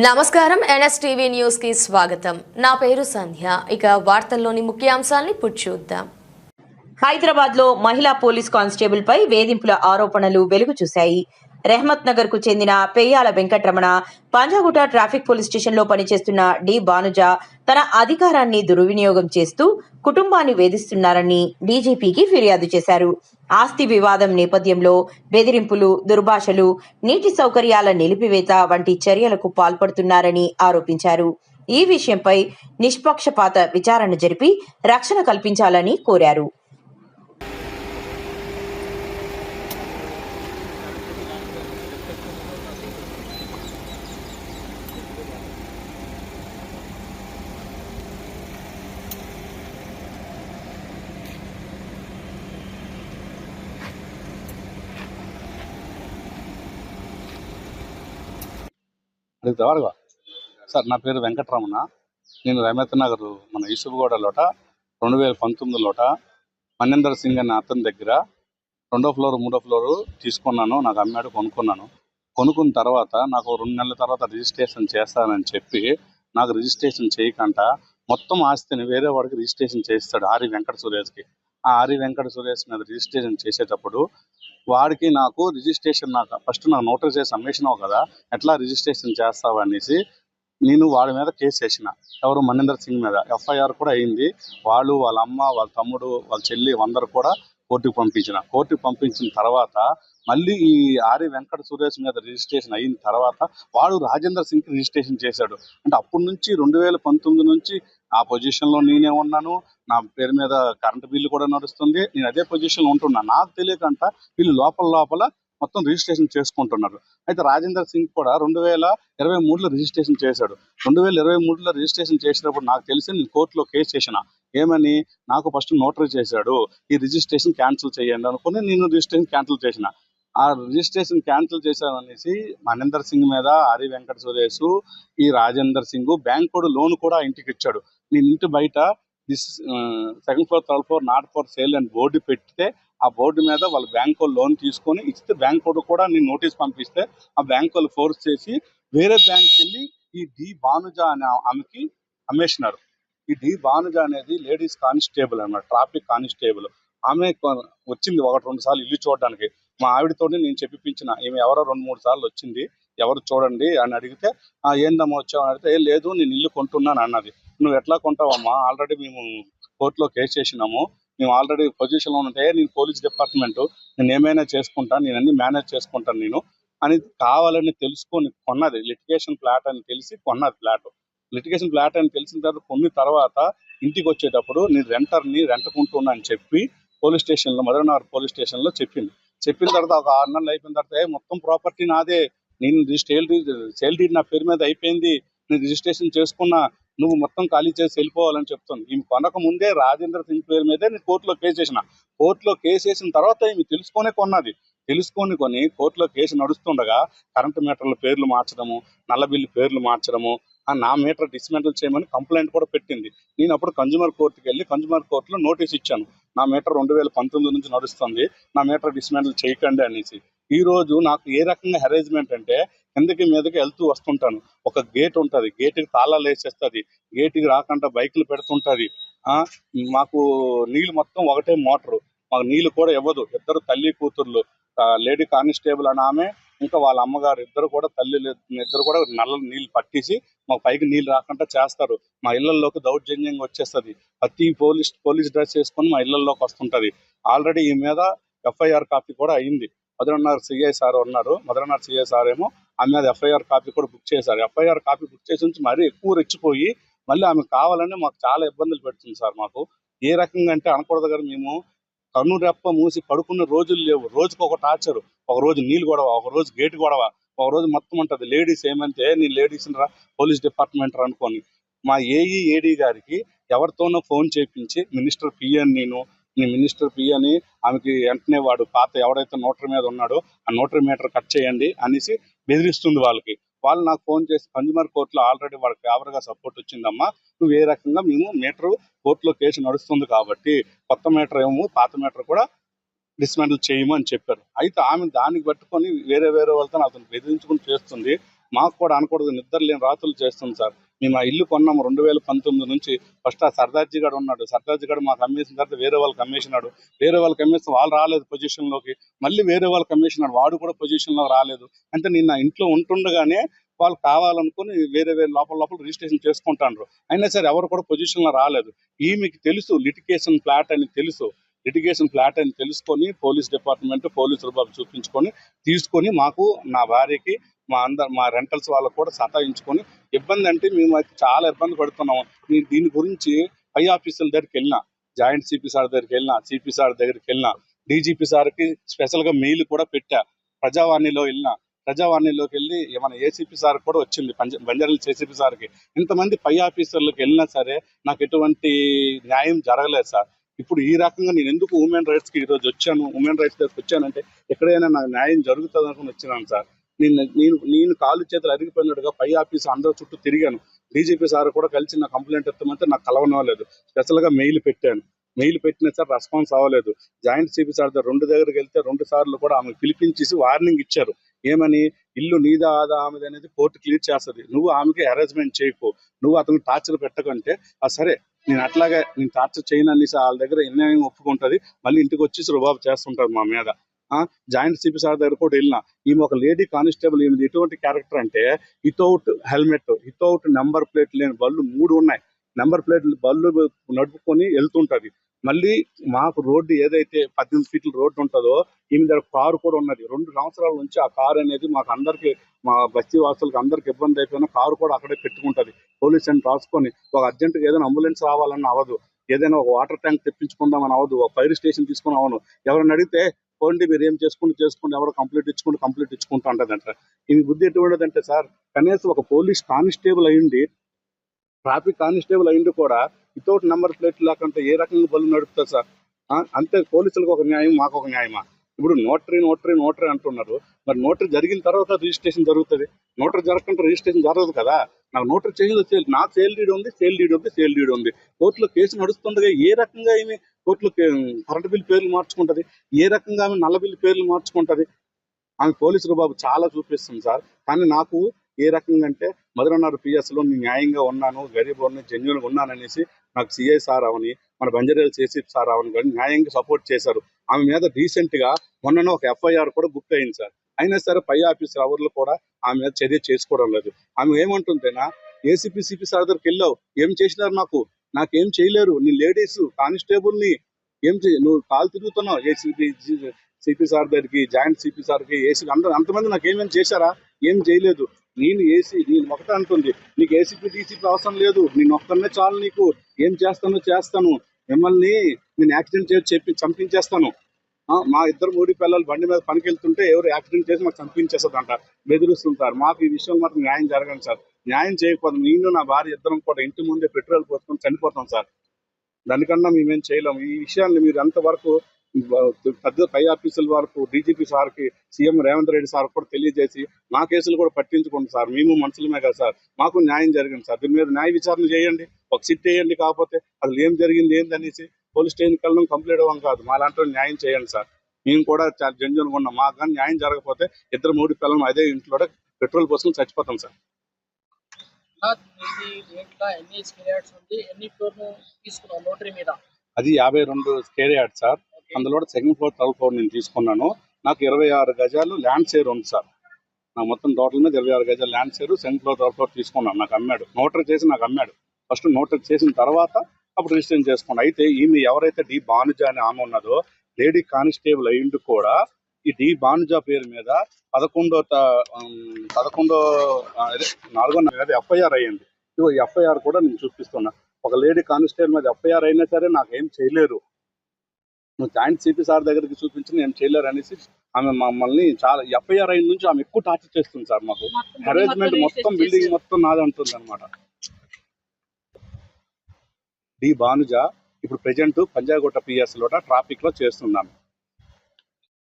నమస్కారం NSTV news కి స్వాగతం. నా పేరు సంధ్య. ఇక వార్తల్లోని ముఖ్యాంశాలను ఇప్పుడు చూద్దాం. హైదరాబాద్ లో మహిళా పోలీస్ కానిస్టేబుల్ పై వేధింపుల ఆరోపణలు వెలుగు చూశాయి. రెహమత్ నగర్ కు చెందిన Peyyala Venkataramana Panjagutta traffic police station లో పనిచేస్తున్న డి భానుజ తన అధికారాన్ని దుర్వినియోగం చేస్తూ కుటుంబాన్ని వేధిస్తున్నారని డీజీపీకి ఫిర్యాదు చేశారు. ఆస్తి వివాదం నేపథ్యంలో బెదిరింపులు, దుర్భాషలు, నీటి సౌకర్యాల నిలిపివేత వంటి చర్యలకు పాల్పడుతున్నారని ఆరోపించారు. ఈ విషయంపై నిష్పక్షపాత విచారణ జరిపి రక్షణ కల్పించాలని కోరారు. సార్, నా పేరు వెంకటరమణ. నేను రెహమత్ నగర్ మన యూసుఫ్గూడలోట 2019లోట మనేందర్ సింగ్ అనే అతని దగ్గర 2వ ఫ్లోర్ 3వ ఫ్లోర్ తీసుకున్నాను. నాకు అమ్మాడు, కొనుక్కున్నాను. కొనుక్కున్న తర్వాత నాకు 2 నెలల తర్వాత రిజిస్ట్రేషన్ చేస్తానని చెప్పి నాకు రిజిస్ట్రేషన్ చేయకుండా మొత్తం ఆస్తిని వేరే వాడికి రిజిస్ట్రేషన్ చేస్తాడు, ఆరి వెంకట సురేష్కి. ఆ ఆరి వెంకట సురేష్ మీద రిజిస్ట్రేషన్ చేసేటప్పుడు వాడికి నాకు రిజిస్ట్రేషన్ నాకు ఫస్ట్ నాకు నోటీస్ చేసి అమ్మేసినావు కదా, ఎట్లా రిజిస్ట్రేషన్ చేస్తావు అనేసి నేను వాడి మీద కేసు వేసిన. ఎవరు? మనేందర్ సింగ్ మీద ఎఫ్ఐఆర్ కూడా అయింది. వాళ్ళు, వాళ్ళ అమ్మ, వాళ్ళ తమ్ముడు, వాళ్ళ చెల్లి అందరూ కూడా కోర్టుకు పంపించిన తర్వాత మళ్ళీ ఈ ఆరి వెంకట సురేష్ మీద రిజిస్ట్రేషన్ అయిన తర్వాత వాడు రాజేందర్ సింగ్కి రిజిస్ట్రేషన్ చేశాడు. అంటే అప్పటి నుంచి 2019 నుంచి ఆ పొజిషన్లో నేనే ఉన్నాను. నా పేరు మీద కరెంటు బిల్లు కూడా నడుస్తుంది. నేను అదే పొజిషన్లో ఉంటున్నాను. నాకు తెలియకంట వీళ్ళు లోపల మొత్తం రిజిస్ట్రేషన్ చేసుకుంటున్నారు. అయితే రాజేందర్ సింగ్ కూడా 2023లో రిజిస్ట్రేషన్ చేశాడు. 2023లో రిజిస్ట్రేషన్ చేసినప్పుడు నాకు తెలిసి నేను కోర్టులో కేసు చేసిన. ఏమని? నాకు ఫస్ట్ నోటరీ చేశాడు, ఈ రిజిస్ట్రేషన్ క్యాన్సిల్ చేయండి అనుకుని నేను రిజిస్ట్రేషన్ క్యాన్సిల్ చేసిన. ఆ రిజిస్ట్రేషన్ క్యాన్సిల్ చేశాననేసి మనేందర్ సింగ్ మీద ఆరి వెంకట సురేష్, ఈ రాజేందర్ సింగ్ బ్యాంకు లోన్ కూడా ఇంటికి ఇచ్చాడు. నేను ఇంటి బయట this 2nd floor 3rd floor not for sale అని బోర్డు పెడితే ఆ బోర్డు మీద వాళ్ళ బ్యాంకు లోన్ తీసుకొని ఇస్తే బ్యాంకు కూడా నేను నోటీస్ పంపిస్తే ఆ బ్యాంకు వాళ్ళు ఫోర్స్ చేసి వేరే బ్యాంక్కి వెళ్ళి ఈ డి భానుజ అనే ఆమెకి అమ్మేసినారు. ఈ డి భానుజ అనేది లేడీస్ కానిస్టేబుల్ అన్నమాట, ట్రాఫిక్ కానిస్టేబుల్. ఆమె వచ్చింది 1-2 సార్లు ఇల్లు చూడడానికి. మా ఆవిడతో నేను చెప్పిపించిన. ఈమె ఎవరో 2-3 సార్లు వచ్చింది, ఎవరు చూడండి అని అడిగితే ఏందమ్మా వచ్చావు అని అడిగితే లేదు నేను ఇల్లు కొంటున్నాను అన్నది. నువ్వు ఎట్లా కొంటావమ్మా, ఆల్రెడీ మేము కోర్టులో కేసు చేసినాము, మేము ఆల్రెడీ పొజిషన్లో ఉంటే నేను పోలీస్ డిపార్ట్మెంట్, నేను ఏమైనా చేసుకుంటాను, నేను అన్ని మేనేజ్ చేసుకుంటాను నేను అని కావాలని తెలుసుకొని కొన్నది. లిటిగేషన్ ఫ్లాట్ అని తెలిసి కొన్నది ఫ్లాట్. లిటిగేషన్ ఫ్లాట్ అని తెలిసిన తర్వాత కొన్ని తర్వాత ఇంటికి వచ్చేటప్పుడు నేను రెంటకుంటున్నా అని చెప్పి పోలీస్ స్టేషన్లో, మధురనగర్ పోలీస్ స్టేషన్లో చెప్పిన తర్వాత ఒక 6 నెలలు అయిపోయిన తర్వాత మొత్తం ప్రాపర్టీ నాదే, నేను సేల్ డీడ్ నా పేరు మీద అయిపోయింది, నేను రిజిస్ట్రేషన్ చేసుకున్నా, నువ్వు మొత్తం ఖాళీ చేసి వెళ్ళిపోవాలని చెప్తుంది. ఈమె కొనక ముందే రాజేందర్ సింగ్ పేరు మీదే నేను కోర్టులో కేసు చేసిన. కోర్టులో కేసు వేసిన తర్వాత ఈమె తెలుసుకొని కొన్నది. కొని కోర్టులో కేసు నడుస్తుండగా కరెంటు మీటర్ల పేర్లు మార్చడము, నల్ల బిల్లు పేర్లు మార్చడము, నా మీటర్ డిస్మెంటల్ చేయమని కంప్లైంట్ కూడా పెట్టింది. నేను అప్పుడు కన్జ్యూమర్ కోర్టుకి వెళ్ళి కన్జ్యూమర్ కోర్టులో నోటీస్ ఇచ్చాను. నా మీటర్ 2019 నుంచి నడుస్తుంది, నా మీటర్ డిస్మెంటల్ చేయకండి అనేసి. ఈ రోజు నాకు ఏ రకంగా హెరేజ్మెంట్ అంటే కిందకి మీదకి వెళ్తూ వస్తుంటాను. ఒక గేట్ ఉంటుంది, గేటుకి తాళాలు వేసేస్తుంది, గేటుకి రాకుండా బైకులు పెడుతుంటుంది. మాకు నీళ్ళు మొత్తం ఒకటే మోటరు, మాకు నీళ్ళు కూడా ఇవ్వదు. ఇద్దరు తల్లి కూతుర్లు, లేడీ కానిస్టేబుల్ అని ఆమె, ఇంకా వాళ్ళ అమ్మగారు ఇద్దరు కూడా నల్ల నీళ్ళు పట్టేసి మాకు పైకి నీళ్ళు రాకుండా చేస్తారు. మా ఇళ్లలోకి దౌర్జన్యంగా వచ్చేస్తుంది. ప్రతి పోలీస్ డ్రెస్ వేసుకొని మా ఇళ్లలోకి వస్తుంటది. ఆల్రెడీ ఈ మీద ఎఫ్ఐఆర్ కాపీ కూడా అయింది. మధురనగర్ సిఐ సార్ ఉన్నారు, మధురనగర్ సిఐ సార్ ఏమో ఆమె మీద ఎఫ్ఐఆర్ కాపీ కూడా బుక్ చేశారు. ఎఫ్ఐఆర్ కాపీ బుక్ చేసి నుంచి మరీ ఎక్కువ రెచ్చిపోయి మళ్ళీ ఆమె కావాలని మాకు చాలా ఇబ్బందులు పెడుతుంది సార్. మాకు ఏ రకంగా అంటే అనకూడదు కానీ మేము కన్ను రెప్ప మూసి పడుకున్న రోజులు లేవు. రోజుకు ఒక టార్చరు, ఒక రోజు నీళ్ళు గొడవ, ఒక రోజు గేటు గొడవ, ఒక రోజు మొత్తం ఉంటుంది. లేడీస్ ఏమంటే నేను లేడీస్ రా పోలీస్ డిపార్ట్మెంట్ అనుకోని మా ఏఈ గారికి ఎవరితోనో ఫోన్ చేయించి మినిస్టర్ పి అని ఆమెకి వెంటనే వాడు పాత ఎవడైతే నోటరీ మీద ఉన్నాడో ఆ నోటరీ మీటర్ కట్ చేయండి అనేసి బెదిరిస్తుంది వాళ్ళకి. వాళ్ళు నాకు ఫోన్ చేసి కన్జ్యూమర్ కోర్టులో ఆల్రెడీ వాళ్ళకి ఫేవర్గా సపోర్ట్ వచ్చిందమ్మా, నువ్వు ఏ రకంగా మేము మీటర్ కోర్టులో కేసు నడుస్తుంది కాబట్టి కొత్త మీటర్ ఏమో పాత మీటర్ కూడా డిస్మాంటిల్ చేయమని చెప్పారు. అయితే ఆమె దానికి పట్టుకొని వేరే వాళ్ళతో అతను బెదిరించుకుని చేస్తుంది. మాకు కూడా అనకూడదు, నిద్ర లేని రాత్రులు చేస్తుంది సార్. మేము ఆ ఇల్లు కొన్నాము 2019 నుంచి. ఫస్ట్ ఆ సర్దార్జీ గారు ఉన్నాడు, సర్దార్జీ గారు మాకు అమ్మేసిన తర్వాత వేరే వాళ్ళకి అమ్మేసినాడు. వేరే వాళ్ళకి అమ్మేస్తే వాళ్ళు రాలేదు పొజిషన్లోకి, మళ్ళీ వేరే వాళ్ళకి అమ్మేసినాడు, వాడు కూడా పొజిషన్లో రాలేదు. అంటే నేను నా ఇంట్లో ఉంటుండగానే వాళ్ళు కావాలనుకుని వేరే లోపల రిజిస్ట్రేషన్ చేసుకుంటాండ్రు. అయినా సరే ఎవరు కూడా పొజిషన్లో రాలేదు. ఈమెకి తెలుసు లిటిగేషన్ ఫ్లాట్ అని తెలుసు. లిటిగేషన్ ఫ్లాట్ అని తెలుసుకొని పోలీస్ డిపార్ట్మెంట్ పోలీసు రూపాయలు చూపించుకొని తీసుకొని మాకు, నా భార్యకి, మా రెంటల్స్ వాళ్ళకు కూడా సతాయించుకొని ఇబ్బంది. అంటే మేము అయితే చాలా ఇబ్బంది పడుతున్నాము. నేను దీని గురించి పై ఆఫీసుల దగ్గరికి వెళ్ళినా, జాయింట్ సిపి సార్ దగ్గరికి వెళ్ళినా, సిపి సార్ దగ్గరికి వెళ్ళినా, డీజీపీ సార్కి స్పెషల్గా మెయిల్ కూడా పెట్టా, ప్రజావాణిలో వెళ్ళినా. ప్రజావాణిలోకి వెళ్ళి ఏమైనా ఏసీపీ సార్ కూడా వచ్చింది, బంజారాహిల్స్ ఏసీపీ సార్కి. ఇంతమంది పై ఆఫీసర్లకు వెళ్ళినా సరే నాకు ఎటువంటి న్యాయం జరగలేదు సార్. ఇప్పుడు ఈ రకంగా నేను ఎందుకు ఉమెన్ రైట్స్కి ఈరోజు వచ్చాను, ఉమెన్ రైట్స్ దగ్గరికి వచ్చానంటే ఎక్కడైనా నాకు న్యాయం జరుగుతుంది అనుకుని వచ్చినాను సార్. నేను కాలు చేతులు అరిగిపోయినట్టుగా పై ఆఫీస్ అందరూ చుట్టూ తిరిగాను. డీజీపీ సార్ కూడా కలిసి నా కంప్లైంట్ ఇస్తామంటే నాకు కలవనవ్వలేదు. స్పెషల్గా మెయిల్ పెట్టాను, మెయిల్ పెట్టినా సార్ రెస్పాన్స్ అవ్వలేదు. జాయింట్ సిపి సార్ 2 దగ్గరికి వెళ్తే 2 సార్లు కూడా ఆమె పిలిపించేసి వార్నింగ్ ఇచ్చారు. ఏమని, ఇల్లు నీదా ఆదా ఆమెది అనేది కోర్టు క్లియర్ చేస్తుంది, నువ్వు ఆమెకి హెరాస్మెంట్ చేయకు, నువ్వు అతను టార్చర్ పెట్టకంటే సరే నేను టార్చర్ చేయను అనేసి వాళ్ళ దగ్గర ఎన్యాయం ఒప్పుకుంటుంది. మళ్ళీ ఇంటికి వచ్చేసి రుబాబు చేస్తుంటారు మా మీద. జాయింట్ సిపి సార్ దగ్గర కూడా వెళ్ళినా. ఈమె ఒక లేడీ కానిస్టేబుల్. ఈమె ఎటువంటి క్యారెక్టర్ అంటే without helmet, without number plate లేని బళ్ళు 3 ఉన్నాయి. నెంబర్ ప్లేట్లు బళ్ళు నడుపుకొని వెళ్తుంటది. మళ్ళీ మాకు రోడ్డు ఏదైతే 18 ఫీట్ల రోడ్డు ఉంటుందో ఈమె దగ్గర కారు కూడా ఉన్నది. 2 సంవత్సరాల నుంచి ఆ కారు అనేది మాకు అందరికి, మా బస్తీ వాసులకు అందరికి ఇబ్బంది అయిపోయినా కారు కూడా అక్కడే పెట్టుకుంటది. పోలీస్ అని రాసుకొని ఒక అర్జెంటుగా ఏదైనా అంబులెన్స్ రావాలని అవ్వదు, ఏదైనా ఒక వాటర్ ట్యాంక్ తెప్పించుకుందామని అవ్వదు, ఒక ఫైర్ స్టేషన్ తీసుకుని అవను. ఎవరైనా అడిగితే పోండి మీరు ఏం చేసుకోండి, ఎవరు కంప్లీట్ ఇచ్చుకుంటూ అంటదంట. ఈ బుద్ధి ఎటువంటిదంటే సార్, కనీసం ఒక పోలీస్ కానిస్టేబుల్ అయ్యింది, ట్రాఫిక్ కానిస్టేబుల్ అయ్యింది కూడా వితౌట్ నెంబర్ ప్లేట్ లేకుంటే ఏ రకంగా బళ్ళు నడుపుతారు సార్? అంతే పోలీసులకు ఒక న్యాయం, మాకు ఒక న్యాయమా? ఇప్పుడు నోటరీ అంటున్నారు. మరి నోటరీ జరిగిన తర్వాత రిజిస్ట్రేషన్ జరుగుతుంది, నోటరీ జరగకుండా రిజిస్ట్రేషన్ జరగదు కదా. నాకు నోటరీ చేంజ్ నాకు సేల్ డీడ్ ఉంది. కోర్టులో కేసు నడుస్తుండగా ఏ రకంగా ఏమి కోర్టులో కరెంట్ బిల్ పేర్లు మార్చుకుంటది, ఏ రకంగా ఆమె నల్ల బిల్లు పేర్లు మార్చుకుంటది? ఆమె పోలీసు రూబాబు చాలా చూపిస్తుంది సార్. కానీ నాకు ఏ రకంగా అంటే మధురన్నారు పిఎస్లో నేను న్యాయంగా ఉన్నాను, గరీబ్ జెన్యున్గా ఉన్నాననేసి నాకు సిఐ సార్ అవని, మన బంజారాహిల్స్ ఏసీపీ సార్ అవని కానీ న్యాయంగా సపోర్ట్ చేశారు. ఆమె మీద రీసెంట్గా మొన్న ఒక ఎఫ్ఐఆర్ కూడా బుక్ అయింది సార్. అయినా సరే పై ఆఫీసర్ ఎవరు కూడా ఆమె మీద చర్య చేసుకోవడం లేదు. ఆమె ఏమంటుంటేనా, ఏసీపీ సిపి సార్ దగ్గరికి వెళ్ళావు, ఏం చేసినారు, నాకేం చేయలేరు, నీ లేడీస్ కానిస్టేబుల్ని నువ్వు కాలు తిరుగుతున్నావు, ఏసీపీ సిపి సార్ దగ్గరికి, జాయింట్ సిపి సార్కి, ఏసీ అంతమంది నాకు ఏమేమి చేశారా? ఏం చేయలేదు. నేను ఒకటే అంటుంది, నీకు ఏసీపీ డీసీపీ అవసరం లేదు, నేను ఒక్కనే చాలు, నీకు ఏం చేస్తాను, మిమ్మల్ని నేను యాక్సిడెంట్ చేసి చంపించేస్తాను. మా 3 పిల్లలు బండి మీద పనికి వెళ్తుంటే ఎవరు యాక్సిడెంట్ చేసి మాకు చంపించేస్తుందంట, బెదిరిస్తుంటారు. మాకు ఈ విషయం మాత్రం న్యాయం జరగండి సార్. న్యాయం చేయకపోతే నేను నా భార్య ఇద్దరం కూడా ఇంటి ముందే పెట్రోల్ పోసుకొని చనిపోతాం సార్. దానికన్నా మేమేం చేయలేము. ఈ విషయాన్ని మీరు ఎంతవరకు పెద్ద పై ఆఫీసుల వరకు డీజీపీ సార్కి, సీఎం రేవంత్ రెడ్డి సార్ కూడా తెలియజేసి మా కేసులు కూడా పట్టించుకోండి సార్. మేము మనుషులమే కదా సార్, మాకు న్యాయం జరిగింది సార్. దీని మీద న్యాయ విచారణ చేయండి, ఒక సిట్ వేయండి. కాకపోతే అసలు ఏం జరిగింది ఏందనేసి పోలీస్ స్టేషన్కి వెళ్ళడం కంప్లీట్ అవ్వం కాదు, మా లాంటి న్యాయం చేయండి సార్. మేము కూడా చాలా జెన్యూన్గా ఉన్నాం. మాకు కానీ న్యాయం జరగకపోతే 2-3 పిల్లలు అదే ఇంట్లో పెట్రోల్ పోసుకొని చచ్చిపోతాం సార్. అది 52 స్క్వేర్ యార్డ్ సార్. అందులో సెకండ్ ఫ్లోర్, థర్డ్ ఫ్లోర్ నేను తీసుకున్నాను. నాకు 26 గజాలు ల్యాండ్ షేర్ ఉంది సార్. నాకు మొత్తం టోటల్ మీద 26 గజాలు land share, second floor, third floor తీసుకున్నాను. నాకు అమ్మాడు, నోటరీ చేసి నాకు అమ్మాడు. ఫస్ట్ నోటరీ చేసిన తర్వాత అప్పుడు రిజిస్ట్రేషన్ చేసుకున్నాను. అయితే ఈమె ఎవరైతే డి భానుజ అని ఆమె ఉన్నదో, లేడీ కానిస్టేబుల్ అయ్యిండు కూడా ఈ డి భానుజ పేరు మీద 4వ ఎఫ్ఐఆర్ అయ్యింది. ఇగో ఎఫ్ఐఆర్ కూడా నేను చూపిస్తున్నా. ఒక లేడీ కానిస్టేబుల్ మీద ఎఫ్ఐఆర్ అయినా సరే నాకేం చేయలేరు. నువ్వు జాయింట్ సిపి సార్ దగ్గరికి చూపించి నేను చేయలేరు అనేసి ఆమె మమ్మల్ని చాలా ఎఫ్ఐఆర్ అయిన నుంచి ఆమె ఎక్కువ టార్చర్ చేస్తుంది సార్. మాకు హెరాస్మెంట్ మొత్తం బిల్డింగ్ మొత్తం నాది అంటుంది అనమాట. డి భానుజ ఇప్పుడు ప్రెజెంట్ పంజాగుట్ట పిఎస్ లో ట్రాఫిక్ లో చేస్తున్నాను.